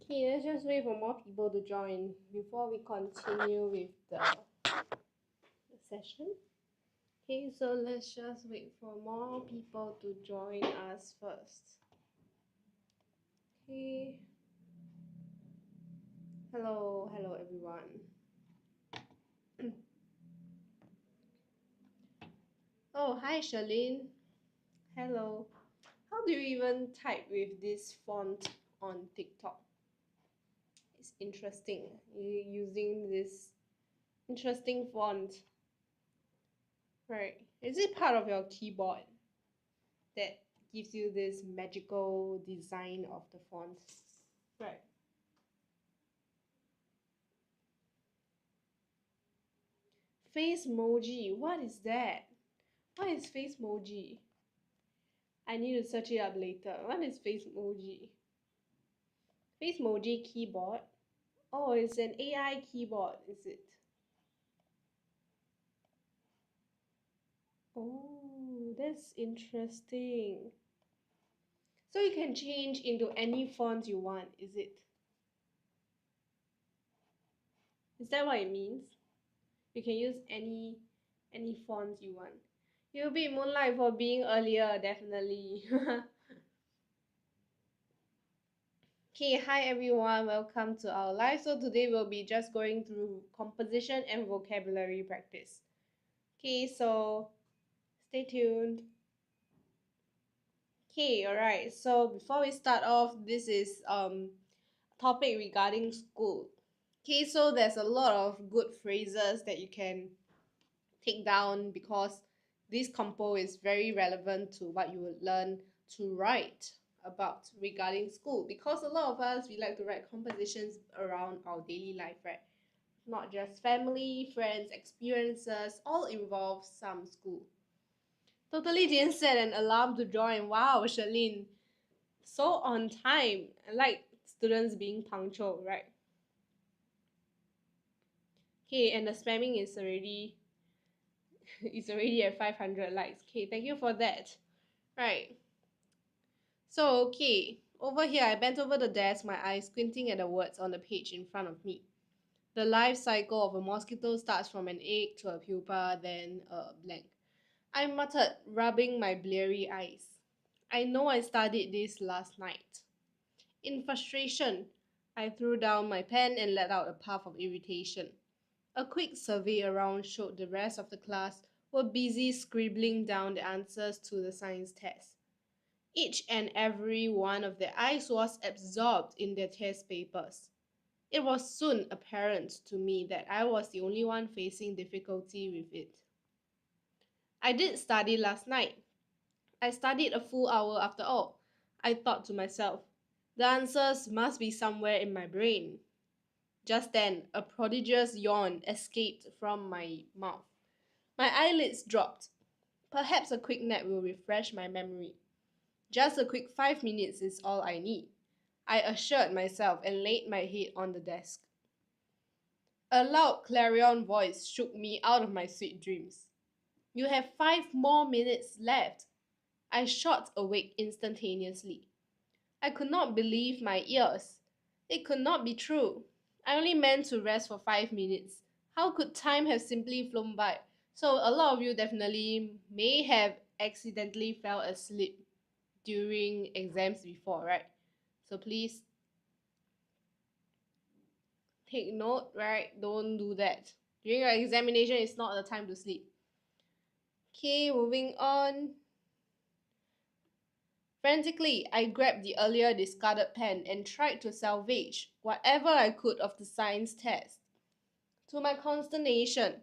Okay, let's just wait for more people to join before we continue with the session. Okay, so let's just wait for more people to join us first. Okay. Hello everyone. Oh, hi Charlene. Hello. How do you even type with this font on TikTok? It's interesting. You're using this interesting font. Right. Is it part of your keyboard that gives you this magical design of the font? Right. Face emoji. What is that? What is face emoji? I need to search it up later. What is face emoji? Face emoji keyboard. Oh, it's an AI keyboard, is it? Oh, that's interesting. So you can change into any font you want, is it? Is that what it means? You can use any font you want. You'll be Moonlight for being earlier, definitely. Okay, hi everyone, welcome to our live. So today we'll be just going through composition and vocabulary practice. Okay, so stay tuned. Okay, alright. So before we start off, this is topic regarding school. Okay, so there's a lot of good phrases that you can take down because this compo is very relevant to what you would learn to write about regarding school, because a lot of us we like to write compositions around our daily life, right? Not just family, friends, experiences, all involve some school. Totally didn't set an alarm to join. Wow, Charlene, so on time. I like students being punctual, right? Okay, and the spamming is already it's already at 500 likes. Okay, thank you for that. Right. So, okay, over here I bent over the desk, my eyes squinting at the words on the page in front of me. The life cycle of a mosquito starts from an egg to a pupa, then a blank. I muttered, rubbing my bleary eyes. I know I studied this last night. In frustration, I threw down my pen and let out a puff of irritation. A quick survey around showed the rest of the class were busy scribbling down the answers to the science test. Each and every one of their eyes was absorbed in their test papers. It was soon apparent to me that I was the only one facing difficulty with it. I did study last night. I studied a full hour after all. I thought to myself, the answers must be somewhere in my brain. Just then, a prodigious yawn escaped from my mouth. My eyelids dropped. Perhaps a quick nap will refresh my memory. Just a quick 5 minutes is all I need, I assured myself and laid my head on the desk. A loud clarion voice shook me out of my sweet dreams. You have 5 more minutes left. I shot awake instantaneously. I could not believe my ears. It could not be true. I only meant to rest for 5 minutes. How could time have simply flown by? So a lot of you definitely may have accidentally fell asleep during exams before, right? So please take note, right? Don't do that. During your examination, it's not the time to sleep. Okay, moving on. Frantically, I grabbed the earlier discarded pen and tried to salvage whatever I could of the science test. To my consternation,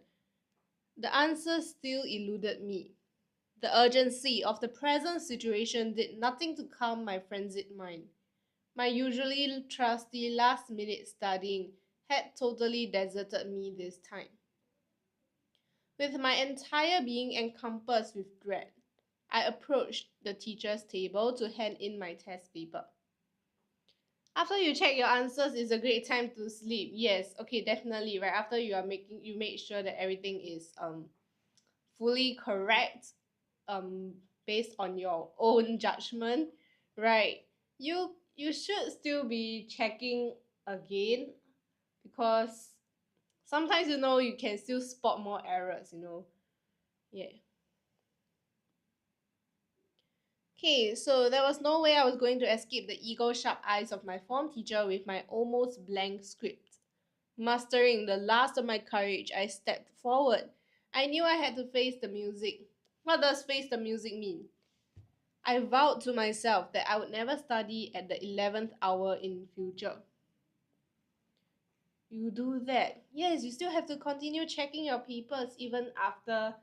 the answer still eluded me. The urgency of the present situation did nothing to calm my frenzied mind. My usually trusty last-minute studying had totally deserted me this time. With my entire being encompassed with dread, I approached the teacher's table to hand in my test paper. After you check your answers, it's a great time to sleep. Yes, okay, definitely, right? After you make sure that everything is fully correct, um based on your own judgment, right? you should still be checking again because sometimes you can still spot more errors. Yeah. Okay, so there was no way I was going to escape the eagle-sharp eyes of my form teacher with my almost blank script. Mustering the last of my courage, I stepped forward. I knew I had to face the music. What does face the music mean? I vowed to myself that I would never study at the 11th hour in future. You do that. Yes, you still have to continue checking your papers even after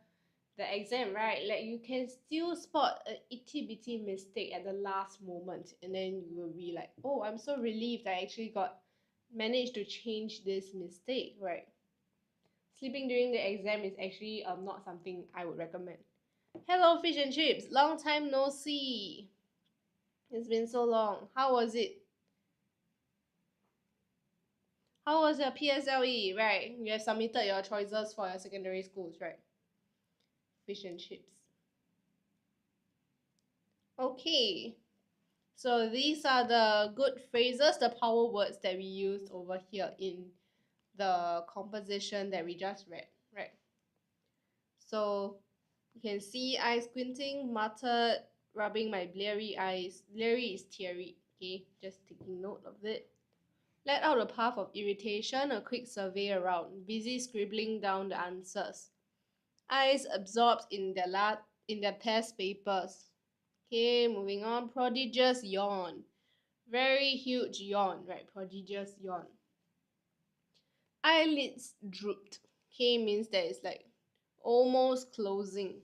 the exam, right? Like you can still spot a itty bitty mistake at the last moment, and then you will be like, oh, I'm so relieved I actually got managed to change this mistake, right? Sleeping during the exam is actually not something I would recommend. Hello, fish and chips. Long time no see. It's been so long. How was it? How was your PSLE? Right, you have submitted your choices for your secondary schools, right? Fish and chips. Okay, so these are the good phrases, the power words that we used over here in the composition that we just read, right? So you can see eye squinting, muttered, rubbing my bleary eyes. Bleary is teary, okay? Just taking note of it. Let out a puff of irritation, a quick survey around, busy scribbling down the answers. Eyes absorbed in their test papers. Okay, moving on. Prodigious yawn. Very huge yawn, right? Prodigious yawn. Eyelids drooped. Okay, means that it's like almost closing.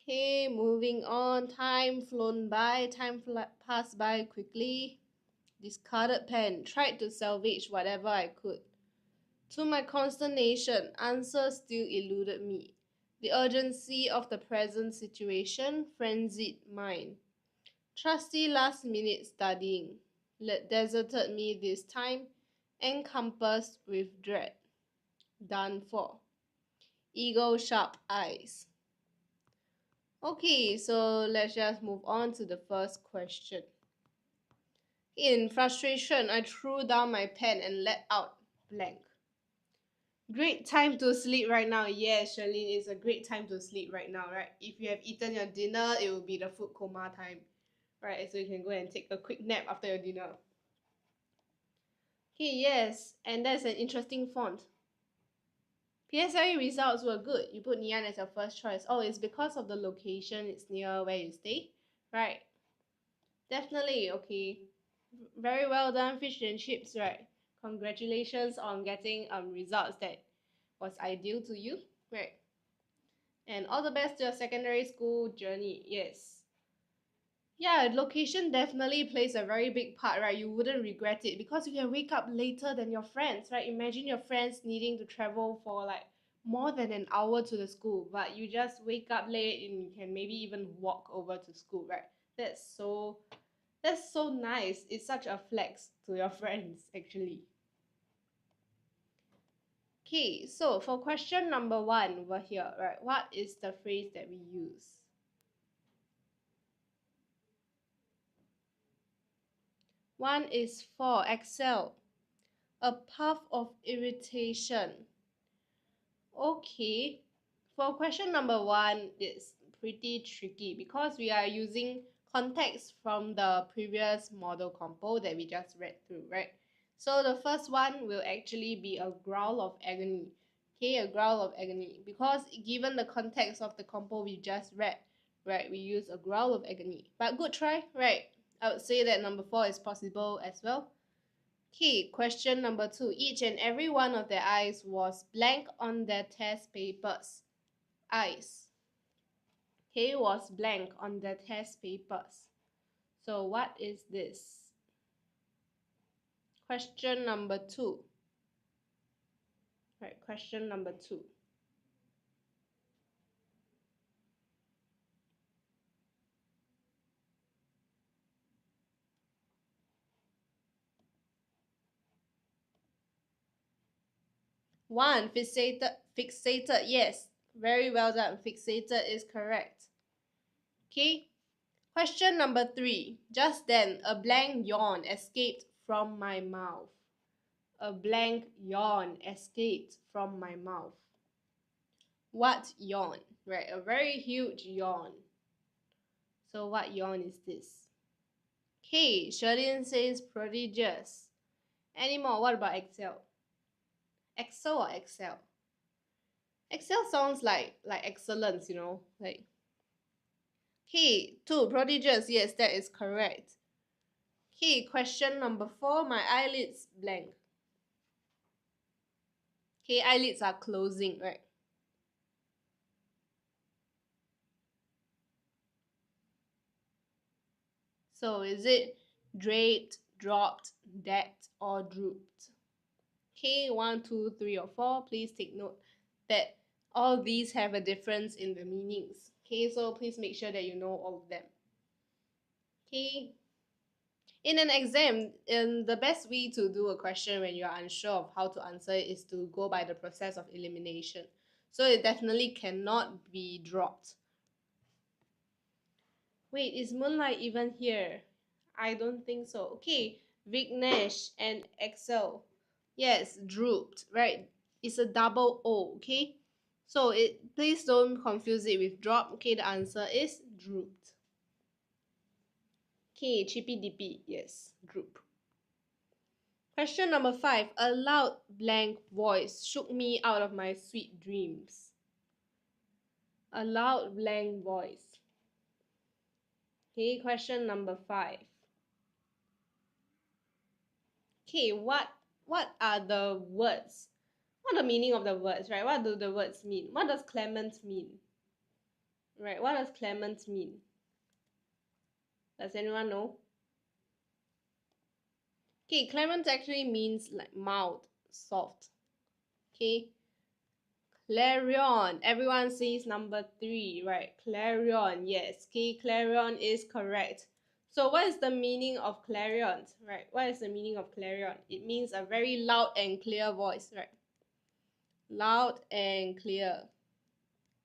Okay, moving on. Time flown by. Time passed by quickly. Discarded pen. Tried to salvage whatever I could. To my consternation, answers still eluded me. The urgency of the present situation frenzied mine. Trusty last-minute studying deserted me this time, encompassed with dread. Done for. Eagle-sharp eyes. Okay, so let's just move on to the first question. In frustration, I threw down my pen and let out blank. Great time to sleep right now. Yes, Charlene, it's a great time to sleep right now, right? If you have eaten your dinner, it will be the food coma time, right? So you can go and take a quick nap after your dinner. Okay, yes, and that's an interesting font. PSLE results were good. You put Ngee Ann as your first choice. Oh, it's because of the location. It's near where you stay, right? Definitely, okay. Very well done, fish and chips, right? Congratulations on getting results that was ideal to you, right? And all the best to your secondary school journey. Yes. Yeah, location definitely plays a very big part, right? You wouldn't regret it because you can wake up later than your friends, right? Imagine your friends needing to travel for like more than an hour to the school, but you just wake up late and you can maybe even walk over to school, right? That's so nice. It's such a flex to your friends, actually. Okay, so for question number 1 over here, right? What is the phrase that we use? One is for excel. A puff of irritation. Okay, for question number 1, it's pretty tricky because we are using context from the previous model compo that we just read through, right? So the first one will actually be a growl of agony. Okay, a growl of agony. Because given the context of the compo we just read, right, we use a growl of agony. But good try, right? I would say that number 4 is possible as well. Okay, question number 2. Each and every one of their eyes was blank on their test papers. Eyes. Okay, was blank on their test papers. So what is this? Question number 2. Right, question number 2. One, fixated, yes. Very well done. Fixated is correct. Okay, Question number 3. Just then, a blank yawn escaped from my mouth. A blank yawn escaped from my mouth. What yawn? Right, a very huge yawn. So what yawn is this? Okay, Sherlyn says prodigious. Any more? What about Excel? Excel or Excel? Excel sounds like excellence, you know, like. Okay, 2, prodigious. Yes, that is correct. Okay, question number 4. My eyelids blank. Okay, eyelids are closing, right? So is it draped, dropped, decked, or drooped? Okay, 1, 2, 3, or 4. Please take note that all these have a difference in the meanings. Okay, so please make sure that you know all of them. Okay. In an exam, the best way to do a question when you are unsure of how to answer it is to go by the process of elimination. So it definitely cannot be dropped. Wait, is moonlight even here? I don't think so. Okay, Vignesh and Excel. Yes, drooped, right? It's a double O, okay? So please don't confuse it with drop. Okay, the answer is drooped. Okay, chippy dippy. Yes, droop. Question number 5. A loud blank voice shook me out of my sweet dreams. A loud blank voice. Okay, question number 5. Okay, what are the words? What are the meaning of the words, right? What do the words mean? What does Clement mean? Right, what does Clement mean? Does anyone know? Okay, Clement actually means like mild, soft. Okay. Clarion. Everyone says number 3, right? Clarion, yes. Okay, clarion is correct. So what is the meaning of clarion, right? What is the meaning of clarion? It means a very loud and clear voice, right? Loud and clear.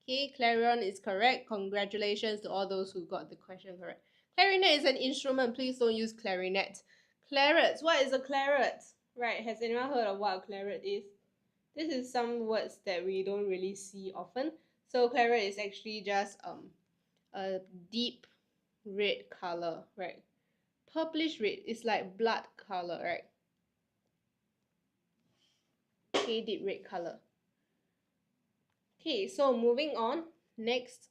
Okay, clarion is correct. Congratulations to all those who got the question correct. Clarinet is an instrument. Please don't use clarinet. Claret. What is a claret? Right, has anyone heard of what a claret is? This is some words that we don't really see often. So claret is actually just a deep red color, right? Purplish red. It's like blood color, right? Okay, deep red color. Okay, so moving on. Next.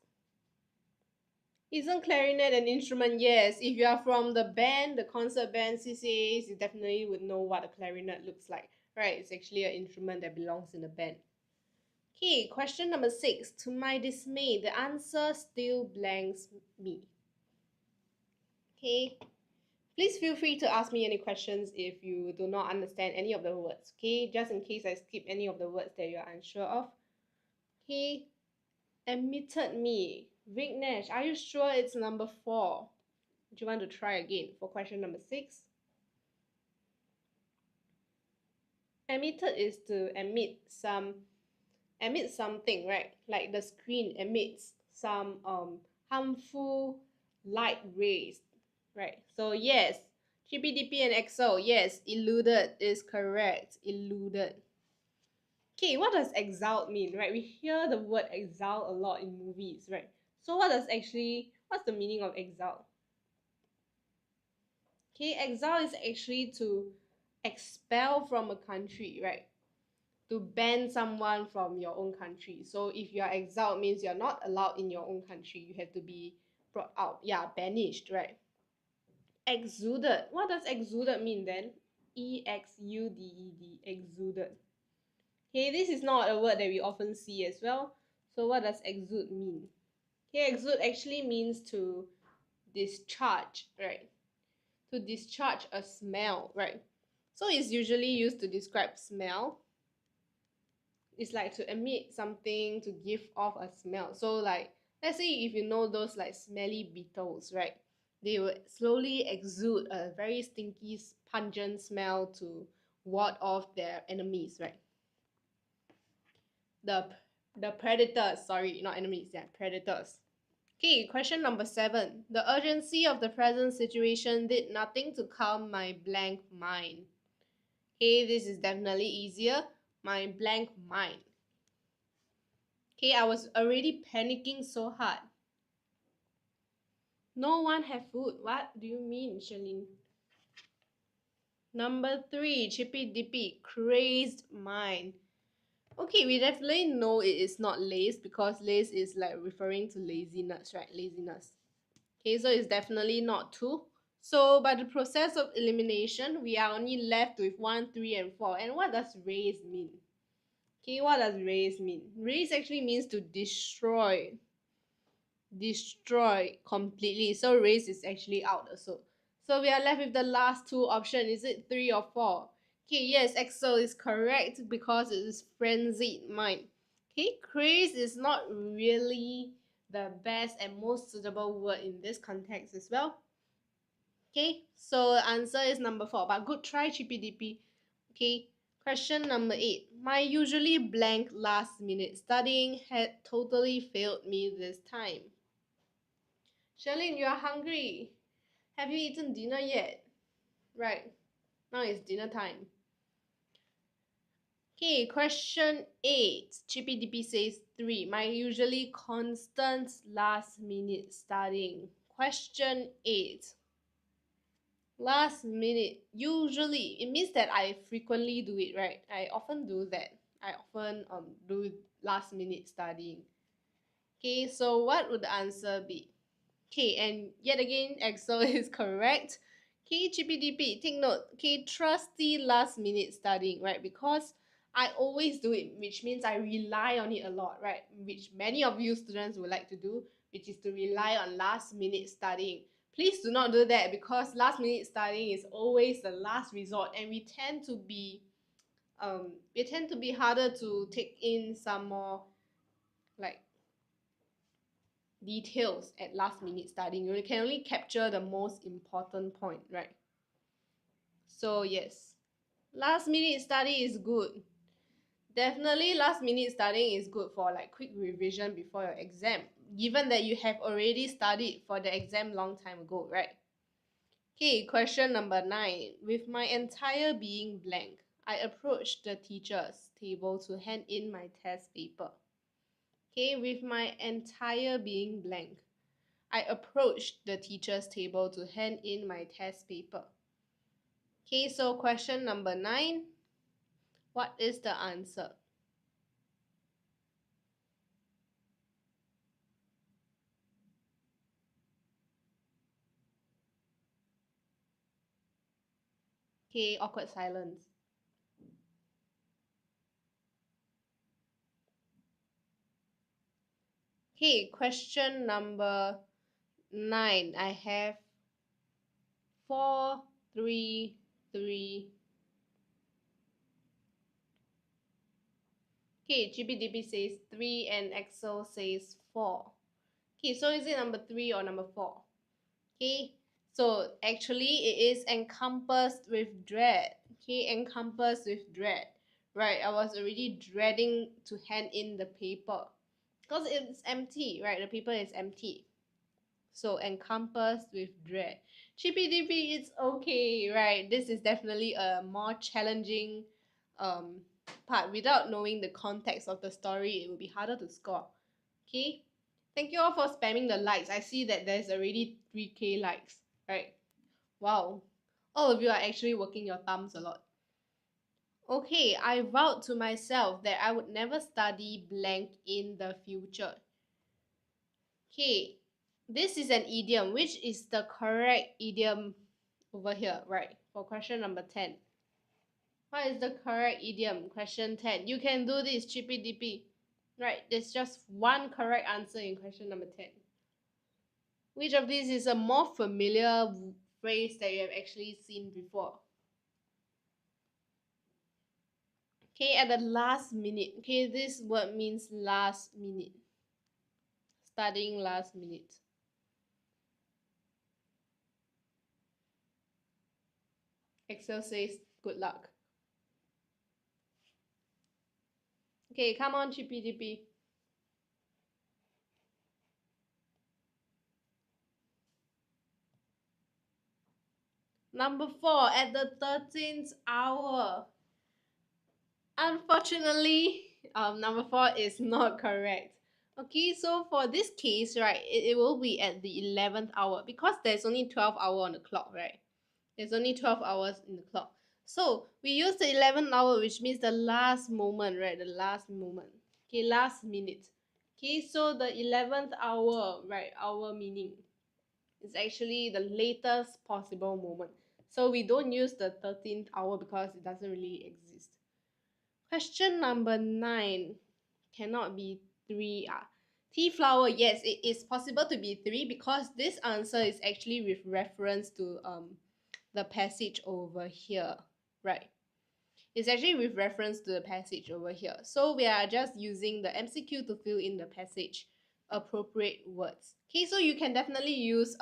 Isn't clarinet an instrument? Yes. If you are from the band, the concert band, CCAs, you definitely would know what a clarinet looks like. Right, it's actually an instrument that belongs in a band. Okay, question number 6. To my dismay, the answer still blanks me. Okay, please feel free to ask me any questions if you do not understand any of the words. Okay, just in case I skip any of the words that you are unsure of. Okay, admitted me. Vignesh, are you sure it's number 4? Do you want to try again for question number 6? Emitted is to emit something, right? Like the screen emits some harmful light rays, right? So yes, GPDP and EXO, yes, eluded is correct. Eluded. Okay, what does exalt mean, right? We hear the word exalt a lot in movies, right? So what's the meaning of exalt? Okay, exile is actually to expel from a country, right? To ban someone from your own country. So if you are exiled, means you're not allowed in your own country. You have to be brought out. Yeah, banished, right? Exuded. What does exuded mean then? EXUDED. Exuded. Okay, this is not a word that we often see as well. So what does exude mean? Okay, exude actually means to discharge, right? To discharge a smell, right? So it's usually used to describe smell. It's like to emit something, to give off a smell. So like, let's say if you know those like smelly beetles, right? They will slowly exude a very stinky, pungent smell to ward off their enemies, right? The predators, sorry, not enemies, yeah, predators. Okay, question number 7. The urgency of the present situation did nothing to calm my blank mind. Okay, this is definitely easier. My blank mind. Okay, I was already panicking so hard. No one have food. What do you mean, Shalene? Number 3, chippy dippy, crazed mind. Okay, we definitely know it is not laze because laze is like referring to laziness, right? Laziness. Okay, so it's definitely not 2. So by the process of elimination, we are only left with 1, 3, and 4. And what does raise mean? Okay, what does raise mean? Raise actually means to destroy. Destroy completely. So raise is actually out also. So we are left with the last 2 options. Is it 3 or 4? Okay, yes, Excel is correct because it is frenzied mind. Okay, craze is not really the best and most suitable word in this context as well. Okay, so the answer is number 4, but good try, Chippy Dippy. Okay, question number 8. My usually blank last minute studying had totally failed me this time. Charlene, you are hungry. Have you eaten dinner yet? Right, now it's dinner time. Okay, question 8. Chippy Dippy says 3. My usually constant last minute studying. Question 8. Last minute. Usually. It means that I frequently do it, right? I often do that. I often do last minute studying. Okay, so what would the answer be? Okay, and yet again, Excel is correct. Okay, GPDP, take note. Okay, trusty last minute studying, right? Because I always do it, which means I rely on it a lot, right? Which many of you students would like to do, which is to rely on last minute studying. Please do not do that because last minute studying is always the last resort, and we tend to be harder to take in some more like details at last minute studying. You can only capture the most important point, right? So yes, last minute study is good. Definitely last minute studying is good for like quick revision before your exam, given that you have already studied for the exam long time ago, right? Okay, question number 9. With my entire being blank, I approached the teacher's table to hand in my test paper. Okay, with my entire being blank, I approached the teacher's table to hand in my test paper. Okay, so question number 9. What is the answer? Okay, awkward silence. Okay, question number 9. I have 4, 3, 3. Okay, GPDP says 3 and Excel says 4. Okay, so is it number 3 or number 4? Okay, so actually it is encompassed with dread. Okay, encompassed with dread. Right, I was already dreading to hand in the paper because it's empty, right? The paper is empty. So encompassed with dread. Chippy dippy, it's okay, right? This is definitely a more challenging part. Without knowing the context of the story, it will be harder to score. Okay? Thank you all for spamming the likes. I see that there's already 3K likes, right? Wow. All of you are actually working your thumbs a lot. Okay, I vowed to myself that I would never study blank in the future. Okay, this is an idiom. Which is the correct idiom over here, right? For question number 10. What is the correct idiom? Question 10. You can do this, chippy dippy. Right, there's just one correct answer in question number 10. Which of these is a more familiar phrase that you have actually seen before? Okay, at the last minute. Okay, this word means last minute. Studying last minute. Excel says good luck. Okay, come on, chippy dippy. Number 4, at the 13th hour. Unfortunately, number 4 is not correct. Okay, so for this case, right, it will be at the 11th hour because there's only 12 hours on the clock, right? There's only 12 hours in the clock. So we use the 11th hour, which means the last moment, right? The last moment. Okay, last minute. Okay, so the 11th hour, right? Hour meaning is actually the latest possible moment. So we don't use the 13th hour because it doesn't really exist. Question number 9 cannot be 3. Tea flower, yes, it is possible to be 3 because this answer is actually with reference to the passage over here, right? It's actually with reference to the passage over here. So we are just using the MCQ to fill in the passage appropriate words. Okay, so you can definitely use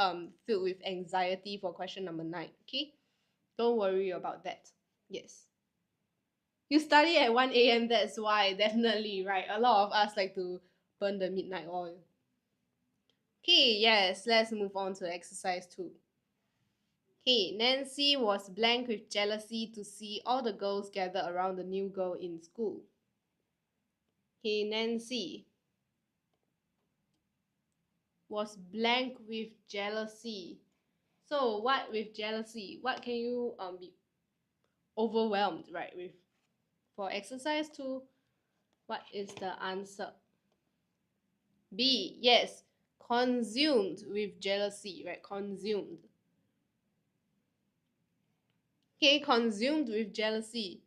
filled with anxiety for question number 9. Okay, don't worry about that. Yes. You study at 1 a.m. That's why, definitely, right? A lot of us like to burn the midnight oil. Okay, yes, let's move on to exercise 2. Okay, Nancy was blank with jealousy to see all the girls gather around the new girl in school. Okay, Nancy was blank with jealousy. So what with jealousy? What can you be overwhelmed, right, with? For exercise 2, what is the answer? B, yes, consumed with jealousy, right? Consumed. Okay, consumed with jealousy.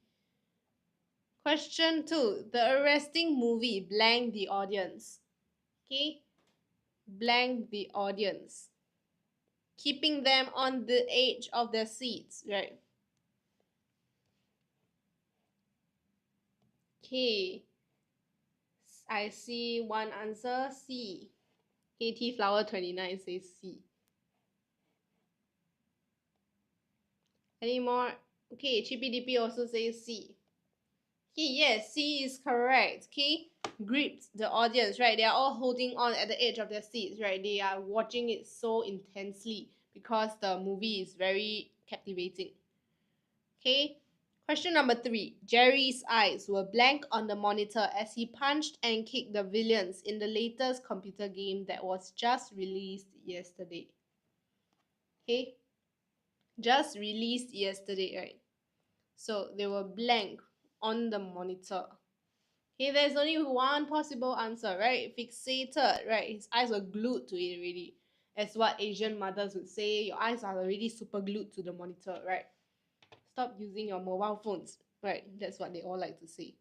Question 2, the arresting movie blank the audience. Okay, blank the audience. Keeping them on the edge of their seats, right? Okay, I see one answer, C. KT Flower 29 says C. Any more? Okay, Chippy Dippy also says C. Okay, yes, C is correct. Okay, gripped the audience, right? They are all holding on at the edge of their seats, right? They are watching it so intensely because the movie is very captivating. Okay, question number 3. Jerry's eyes were blank on the monitor as he punched and kicked the villains in the latest computer game that was just released yesterday. Okay, just released yesterday, right? So they were blank on the monitor. Okay, there's only one possible answer, right? Fixated, right? His eyes were glued to it already. As what Asian mothers would say, your eyes are already super glued to the monitor, right? Stop using your mobile phones, right? That's what they all like to say.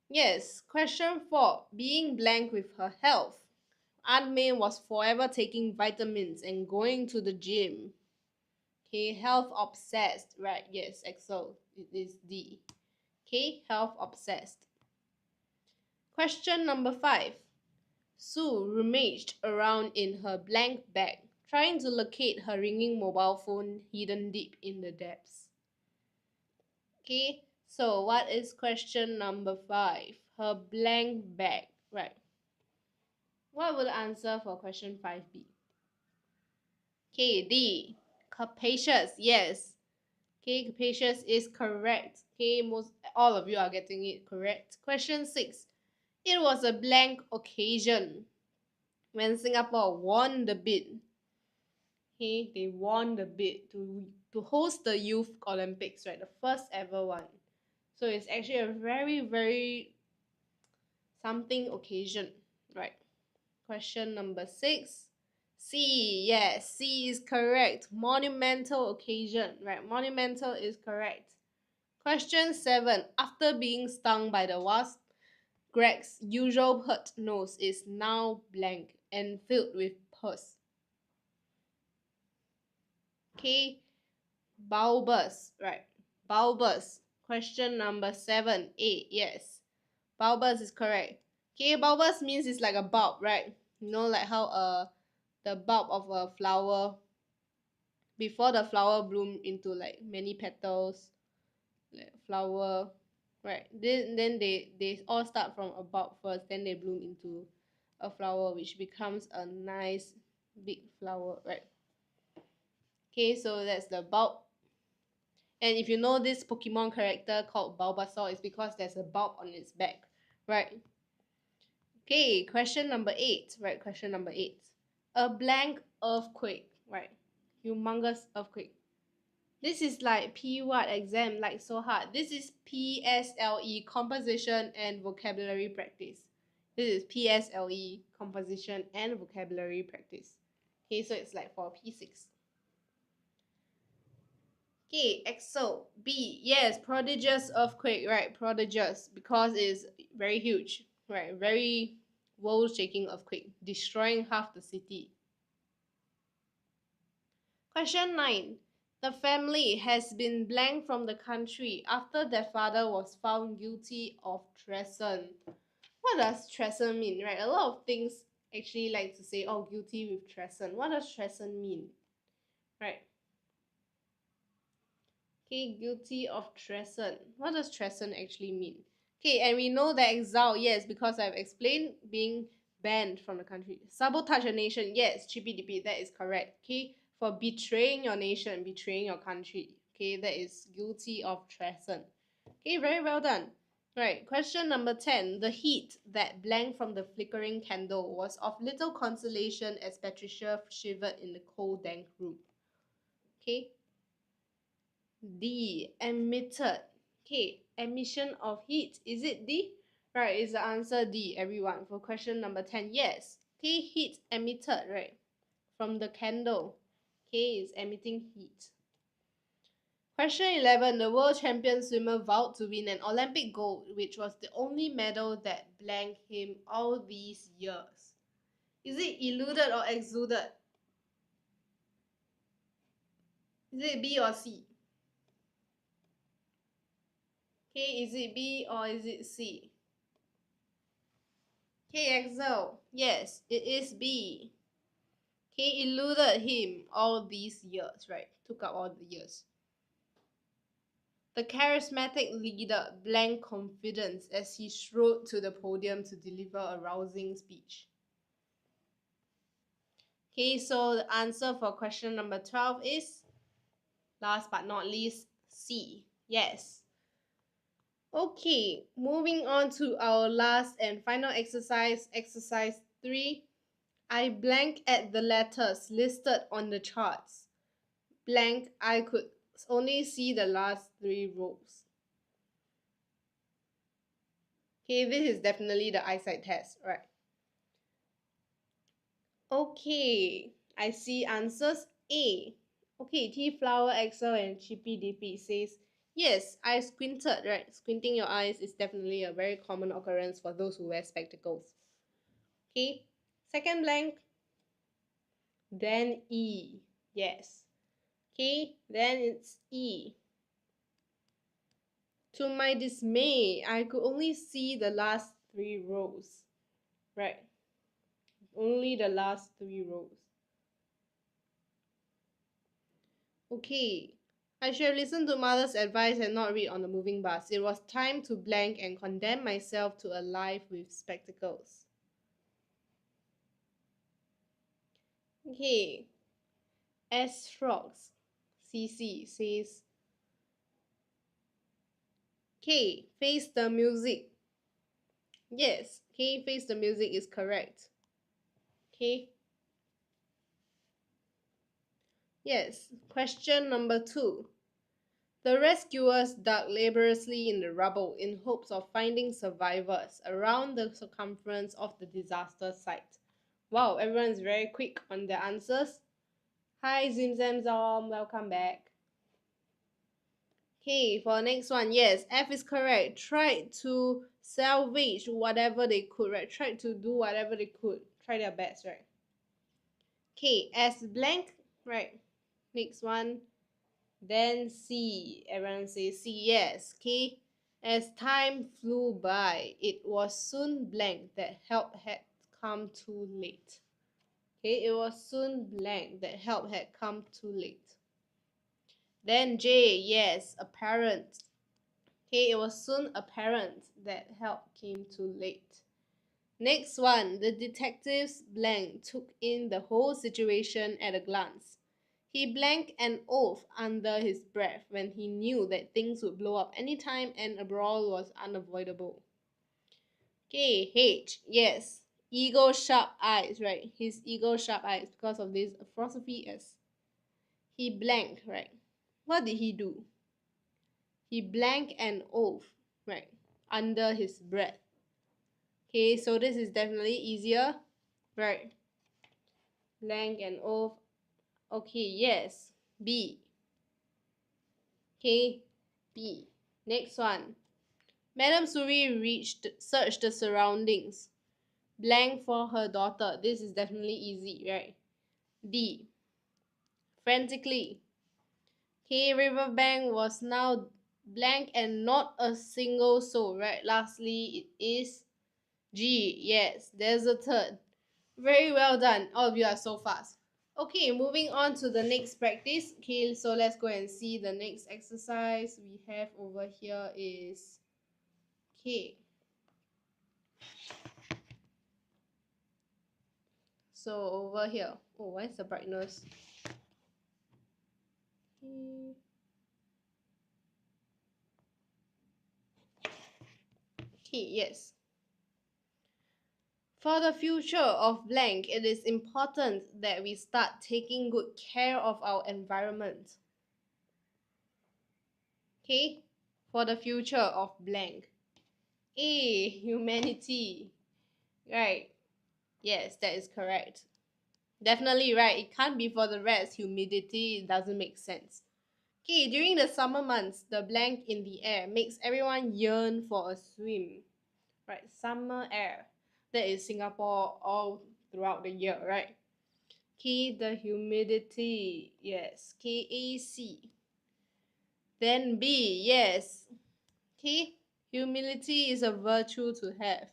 Yes, question 4. Being blank with her health. Aunt May was forever taking vitamins and going to the gym. Okay, health obsessed, right? Yes, Excel. It is D. Okay, health obsessed. Question number 5. Sue rummaged around in her blank bag, trying to locate her ringing mobile phone hidden deep in the depths. Okay, so what is question number 5? Her blank bag, right? What would the answer for question 5 be? Okay, D. Capacious, yes. Okay, capacious is correct. Okay, most all of you are getting it correct. Question 6. It was a blank occasion when Singapore won the bid. Okay, they won the bid to host the Youth Olympics, right? The first ever one. So it's actually a very, very something occasion, right? Question number 6. C, yes, C is correct. Monumental occasion, right? Monumental is correct. Question 7. After being stung by the wasp, Greg's usual hurt nose is now blank and filled with pus. Okay, bulbous, right? Bulbous. Question number 7. 8, yes. Bulbous is correct. Okay, bulbous means it's like a bulb, right? You know, like how the bulb of a flower, before the flower bloom into like many petals, like flower, right? Then they all start from a bulb first, then they bloom into a flower which becomes a nice big flower, right? Okay, so that's the bulb. And if you know this Pokemon character called Bulbasaur, it's because there's a bulb on its back, right? Okay, question number 8, right? Question number 8. A blank earthquake, right? Humongous earthquake. This is like P what exam, like so hard. This is PSLE, composition and vocabulary practice. This is PSLE, composition and vocabulary practice. Okay, so it's like for P6. Okay, EXO. B. Yes, prodigious earthquake, right? Prodigious, because it's very huge, right? Very world-shaking earthquake, destroying half the city. Question 9. The family has been blanked from the country after their father was found guilty of treason. What does treason mean, right? A lot of things actually like to say, oh, guilty with treason. What does treason mean, right? Okay, guilty of treason. What does treason actually mean? Okay, and we know that exile, yes, because I've explained being banned from the country. Sabotage a nation, yes, chippy that is correct. Okay, for betraying your nation, betraying your country. Okay, that is guilty of treason. Okay, very well done. Right, question number 10. The heat that blanked from the flickering candle was of little consolation as Patricia shivered in the cold, dank room. Okay, D. Emitted. Okay, emission of heat. Is it D? Right, is the answer D, everyone. For question number 10, yes. Okay, heat emitted, right? From the candle. Okay, is emitting heat. Question 11. The world champion swimmer vowed to win an Olympic gold, which was the only medal that blanked him all these years. Is it eluded or exuded? Is it B or C? Okay, is it B or is it C? Okay, Excel. Yes, it is B. Okay, eluded him all these years, right? Took up all the years. The charismatic leader blanked confidence as he strode to the podium to deliver a rousing speech. Okay, so the answer for question number 12 is, last but not least, C. Yes. Okay, moving on to our last and final exercise, exercise 3. I blank at the letters listed on the charts. Blank, I could only see the last 3 rows. Okay, this is definitely the eyesight test, right? Okay, I see answers A. Okay, T Flower, Excel, and Chippy Dippy says, yes, I squinted, right? Squinting your eyes is definitely a very common occurrence for those who wear spectacles. Okay, second blank, then E. Yes. Okay, then it's E. To my dismay, I could only see the last 3 rows. Right. Only the last 3 rows. Okay. I should have listened to mother's advice and not read on the moving bus. It was time to blank and condemn myself to a life with spectacles. Okay. S Frogs CC says, K, face the music. Yes, K, face the music is correct. Okay. Yes, question number 2. The rescuers dug laboriously in the rubble in hopes of finding survivors around the circumference of the disaster site. Wow, everyone is very quick on their answers. Hi, Zim Zam Zom, welcome back. Okay, for the next one, yes, F is correct. Tried to salvage whatever they could, right? Tried to do whatever they could. Try their best, right? Okay, S blank, right? Next one. Then C. Everyone says C, yes. Okay. As time flew by, it was soon blank that help had come too late. Okay, it was soon blank that help had come too late. Then J, yes, apparent. Okay, it was soon apparent that help came too late. Next one, the detectives blank took in the whole situation at a glance. He blanked an oath under his breath when he knew that things would blow up anytime and a brawl was unavoidable. Okay, H. Yes. Eagle sharp eyes, right? His eagle sharp eyes because of this apostrophe S. He blanked, right? What did he do? He blanked an oath, right? Under his breath. Okay, so this is definitely easier, right? Blank and oath. Okay, yes. B. Okay, B. Next one. Madam Suri searched the surroundings. Blank for her daughter. This is definitely easy, right? D. Frantically. Okay, riverbank was now blank and not a single soul, right? Lastly, it is G. Yes, there's a third. Very well done. All of you are so fast. Okay, moving on to the next practice. Okay, so let's go and see the next exercise we have over here is, okay. So over here, oh, why is the brightness? Okay, yes. For the future of blank, it is important that we start taking good care of our environment. Okay, for the future of blank. A. Humanity. Right. Yes, that is correct. Definitely right. It can't be for the rest. Humidity, it doesn't make sense. Okay, during the summer months, the blank in the air makes everyone yearn for a swim. Right, summer air. That is Singapore all throughout the year, right? Okay, the humidity. Yes, KAC. Then B, yes. Okay, humility is a virtue to have.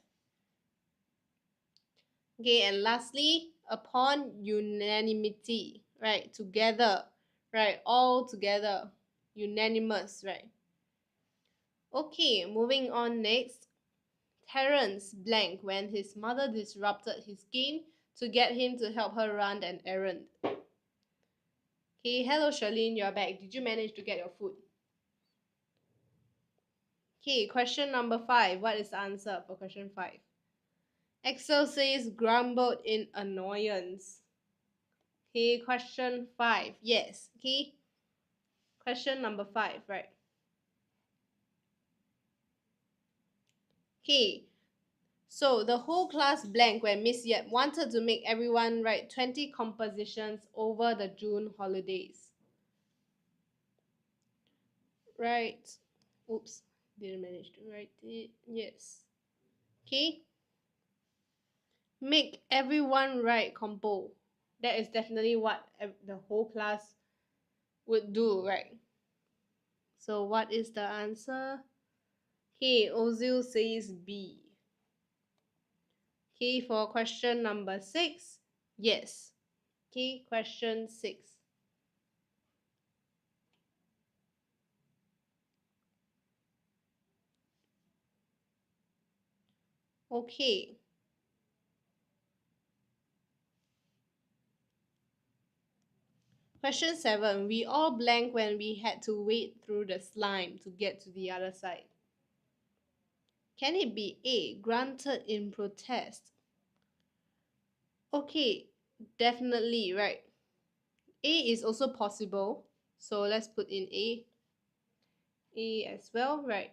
Okay, and lastly, upon unanimity, right? Together, right? All together, unanimous, right? Okay, moving on next. Terence blank when his mother disrupted his game to get him to help her run an errand. Okay, hello Charlene, you're back. Did you manage to get your food? Okay, question number 5. What is the answer for question 5? Excel says grumbled in annoyance. Okay, question 5. Yes. Okay. Question number 5, right? Okay. So the whole class blank when Miss Yap wanted to make everyone write 20 compositions over the June holidays. Right. Oops. Didn't manage to write it. Yes. Okay. Make everyone write compo. That is definitely what the whole class would do, right? So what is the answer? Okay, Ozil says B. Okay, for question number 6, yes. Okay, question 6. Okay. Question 7. We all blank when we had to wade through the slime to get to the other side. Can it be A, granted in protest? Okay, definitely, right. A is also possible. So let's put in A. A as well, right.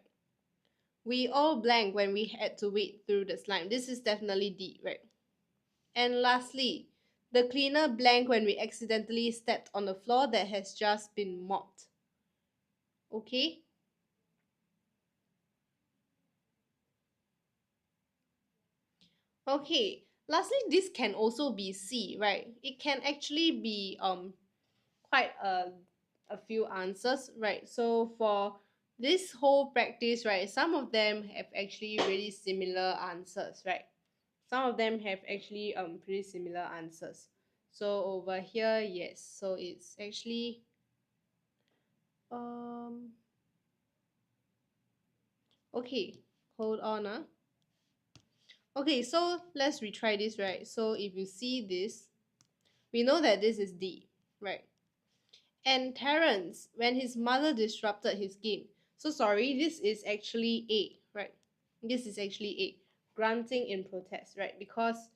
We all blank when we had to wade through the slime. This is definitely D, right. And lastly, the cleaner blank when we accidentally stepped on the floor that has just been mopped. Okay? Okay. Lastly, this can also be C, right? It can actually be quite a few answers, right? So for this whole practice, right, some of them have actually really similar answers, right? Some of them have actually pretty similar answers. So over here, yes. So it's actually okay. Hold on, Okay, so let's retry this, right? So if you see this, we know that this is D, right? And Terence, when his mother disrupted his game. So sorry, this is actually A, right? This is actually A. Grunting in protest, right? Because,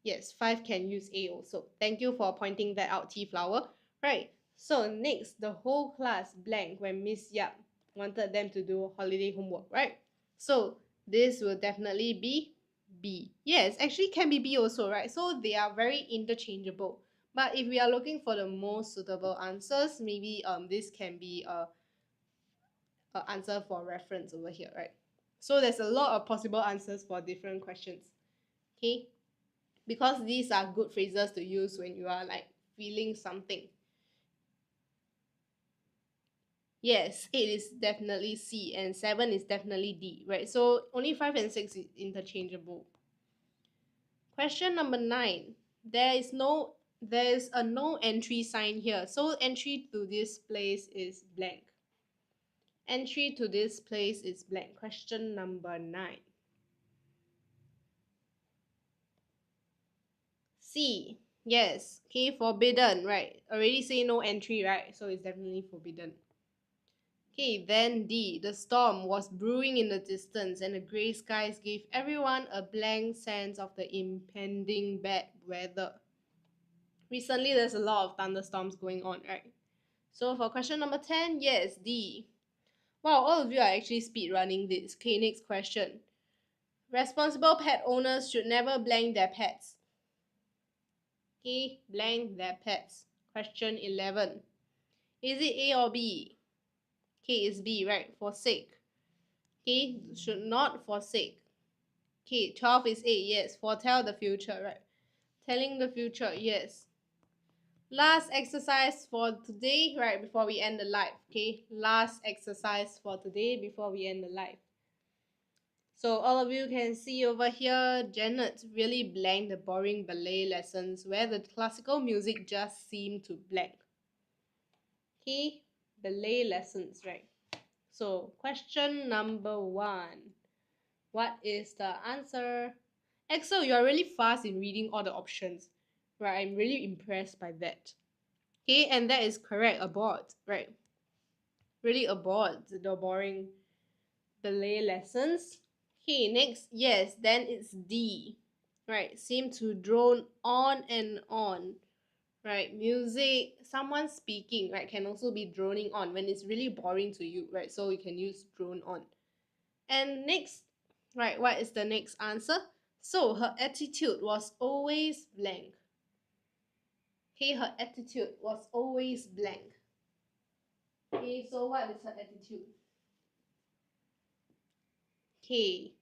yes, 5 can use A also. Thank you for pointing that out, Tea Flower. Right, so next, the whole class blank when Miss Yap wanted them to do holiday homework, right? So this will definitely be B. Yes, actually can be B also, right? So they are very interchangeable. But if we are looking for the most suitable answers, maybe this can be a answer for reference over here, right? So there's a lot of possible answers for different questions. Okay? Because these are good phrases to use when you are like feeling something. Yes, 8 is definitely C and 7 is definitely D, right? So only 5 and 6 is interchangeable. Question number 9. There is a no entry sign here. So entry to this place is blank. Entry to this place is blank. Question number 9. C. Yes. Okay, forbidden, right? Already say no entry, right? So it's definitely forbidden. Okay, then D. The storm was brewing in the distance and the grey skies gave everyone a blank sense of the impending bad weather. Recently, there's a lot of thunderstorms going on, right? So for question number 10, yes, D. Wow, all of you are actually speed running this. Okay, next question. Responsible pet owners should never blank their pets. Okay, blank their pets. Question 11. Is it A or B? Okay, it's B, right? Forsake. Okay, should not forsake. Okay, 12 is A, yes. Foretell the future, right? Telling the future, yes. Last exercise for today, right, before we end the live. Okay, last exercise for today before we end the live. So all of you can see over here, Janet really blanked the boring ballet lessons where the classical music just seemed to blank. Okay, ballet lessons, right? So question number 1. What is the answer? Axel, you are really fast in reading all the options. Right, I'm really impressed by that. Okay, and that is correct, abort, right? Really abort the boring ballet lessons. Okay, next, yes, then it's D. Right, seem to drone on and on. Right, music, someone speaking, right, can also be droning on when it's really boring to you, right? So you can use drone on. And next, right, what is the next answer? So her attitude was always blank. Okay, her attitude was always blank. Okay, so what is her attitude? K,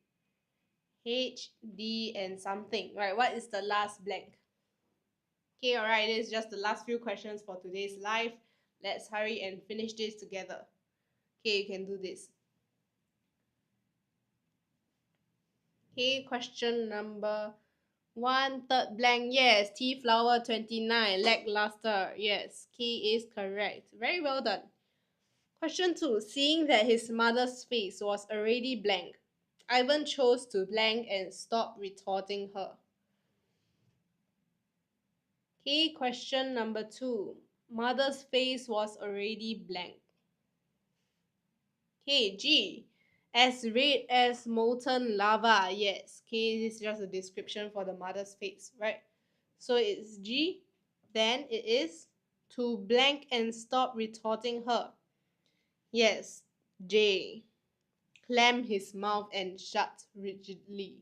H, D, and something. Right, what is the last blank? Okay, alright, this is just the last few questions for today's live. Let's hurry and finish this together. Okay, you can do this. Okay, question number 1, third blank, yes. Tea flower 29, lackluster, yes. K is correct. Very well done. Question 2, seeing that his mother's face was already blank, Ivan chose to blank and stop retorting her. Okay, question number 2, mother's face was already blank. Okay, G, as red as molten lava, yes. Okay, this is just a description for the mother's face, right? So it's G, then it is to blank and stop retorting her. Yes, J, clam his mouth and shut rigidly.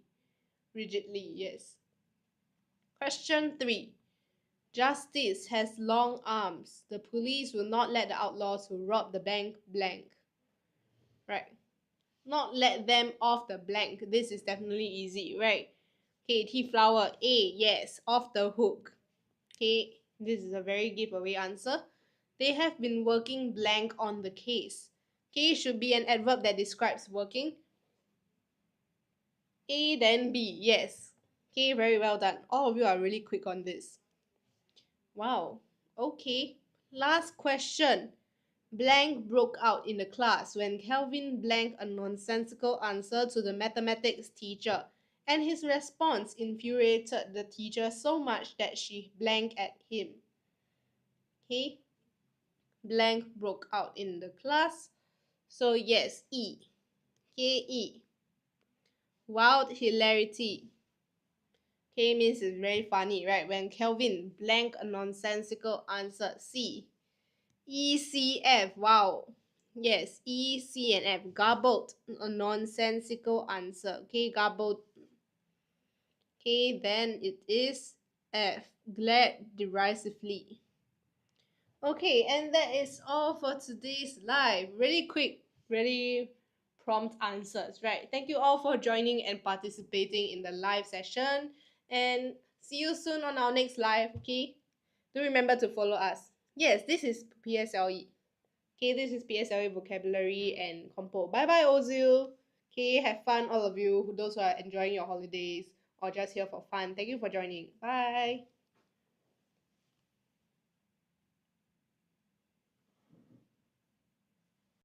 Rigidly, yes. Question 3. Justice has long arms. The police will not let the outlaws who robbed the bank blank. Right. Not let them off the blank. This is definitely easy, right? Okay, tea flower. A, yes, off the hook. Okay, this is a very giveaway answer. They have been working blank on the case. Okay, should be an adverb that describes working. A, then B, yes. Okay, very well done. All of you are really quick on this. Wow. Okay, last question. Blank broke out in the class when Kelvin blanked a nonsensical answer to the mathematics teacher, and his response infuriated the teacher so much that she blanked at him. Okay? blank broke out in the class. So yes, E. K-E. Wild hilarity. K means it's very funny, right? When Kelvin blank a nonsensical answer. C. E, C, F. Wow. Yes, E, C, and F. Garbled a nonsensical answer. Okay, garbled. Okay, then it is F. Glared derisively. Okay, and that is all for today's live. Really quick, really prompt answers, right? Thank you all for joining and participating in the live session. And see you soon on our next live, okay? Do remember to follow us. Yes, this is PSLE. Okay, this is PSLE vocabulary and compo. Bye bye, Ozil. Okay, have fun, all of you, those who are enjoying your holidays or just here for fun. Thank you for joining. Bye.